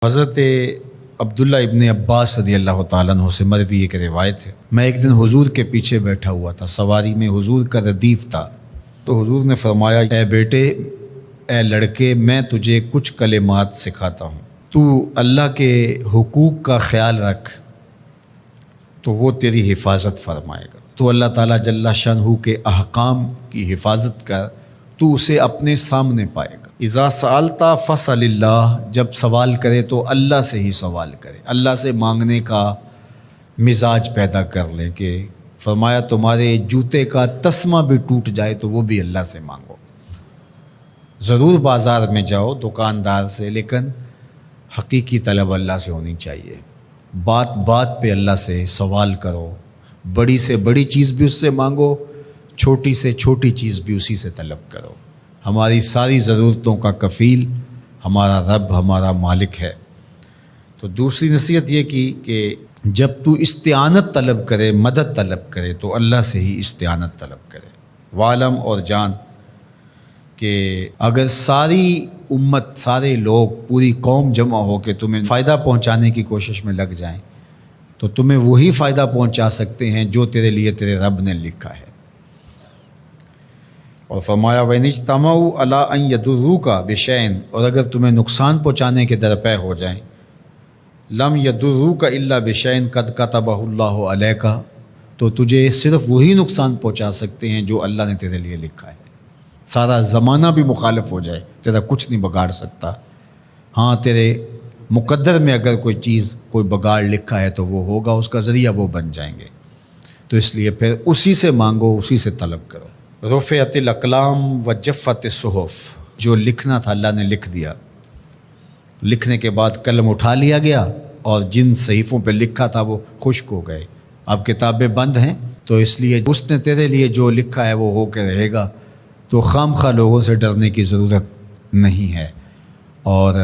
حضرت عبداللہ ابن عباس رضی اللہ تعالیٰ عنہ سے مروی ایک روایت ہے، میں ایک دن حضور کے پیچھے بیٹھا ہوا تھا، سواری میں حضور کا ردیف تھا، تو حضور نے فرمایا، اے بیٹے، اے لڑکے، میں تجھے کچھ کلمات سکھاتا ہوں، تو اللہ کے حقوق کا خیال رکھ تو وہ تیری حفاظت فرمائے گا۔ تو اللہ تعالیٰ جل شانہ کے احکام کی حفاظت کر، تو اسے اپنے سامنے پائے گا۔ اذا سألت فاسأل اللہ، جب سوال کرے تو اللہ سے ہی سوال کرے، اللہ سے مانگنے کا مزاج پیدا کر لیں کہ فرمایا تمہارے جوتے کا تسمہ بھی ٹوٹ جائے تو وہ بھی اللہ سے مانگو۔ ضرور بازار میں جاؤ دکاندار سے، لیکن حقیقی طلب اللہ سے ہونی چاہیے۔ بات بات پہ اللہ سے سوال کرو، بڑی سے بڑی چیز بھی اس سے مانگو، چھوٹی سے چھوٹی چیز بھی اسی سے طلب کرو۔ ہماری ساری ضرورتوں کا کفیل ہمارا رب، ہمارا مالک ہے۔ تو دوسری نصیحت یہ کی کہ جب تو استعانت طلب کرے، مدد طلب کرے تو اللہ سے ہی استعانت طلب کرے۔ وعلم، اور جان کہ اگر ساری امت، سارے لوگ، پوری قوم جمع ہو کے تمہیں فائدہ پہنچانے کی کوشش میں لگ جائیں تو تمہیں وہی فائدہ پہنچا سکتے ہیں جو تیرے لیے تیرے رب نے لکھا ہے۔ اور فرمایا وَإِنِ اجْتَمَعُوا عَلَىٰ أَن يَضُرُّوكَ بِشَيْءٍ، اور اگر تمہیں نقصان پہنچانے کے درپے ہو جائیں، لَمْ يَضُرُّوكَ إِلَّا بِشَيْءٍ قَدْ كَتَبَهُ اللَّهُ عَلَيْكَ، تو تجھے صرف وہی نقصان پہنچا سکتے ہیں جو اللہ نے تیرے لیے لکھا ہے۔ سارا زمانہ بھی مخالف ہو جائے، تیرا کچھ نہیں بگاڑ سکتا۔ ہاں، تیرے مقدر میں اگر کوئی چیز، کوئی بگاڑ لکھا ہے تو وہ ہوگا، اس کا ذریعہ وہ بن جائیں گے۔ تو اس لیے پھر اسی سے مانگو، اسی سے طلب کرو۔ رفعت الاقلام وجفت الصحف، جو لکھنا تھا اللہ نے لکھ دیا، لکھنے کے بعد قلم اٹھا لیا گیا اور جن صحیفوں پہ لکھا تھا وہ خشک ہو گئے۔ اب کتابیں بند ہیں، تو اس لیے اس نے تیرے لیے جو لکھا ہے وہ ہو کے رہے گا، تو خام خواہ لوگوں سے ڈرنے کی ضرورت نہیں ہے، اور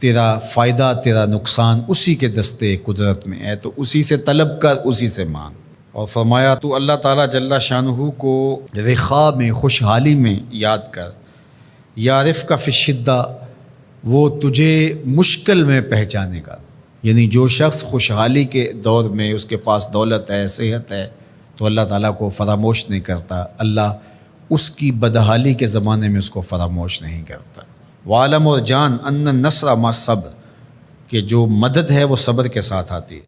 تیرا فائدہ، تیرا نقصان اسی کے دستے قدرت میں ہے، تو اسی سے طلب کر، اسی سے مانگ۔ اور فرمایا تو اللہ تعالیٰ جل شانہ کو رخاء میں، خوشحالی میں یاد کر، یعرفک فی الشدہ، وہ تجھے مشکل میں پہچانے گا۔ یعنی جو شخص خوشحالی کے دور میں اس کے پاس دولت ہے، صحت ہے، تو اللہ تعالیٰ کو فراموش نہیں کرتا، اللہ اس کی بدحالی کے زمانے میں اس کو فراموش نہیں کرتا۔ وعلم، اور جان، ان النصر مع الصبر، کہ جو مدد ہے وہ صبر کے ساتھ آتی ہے۔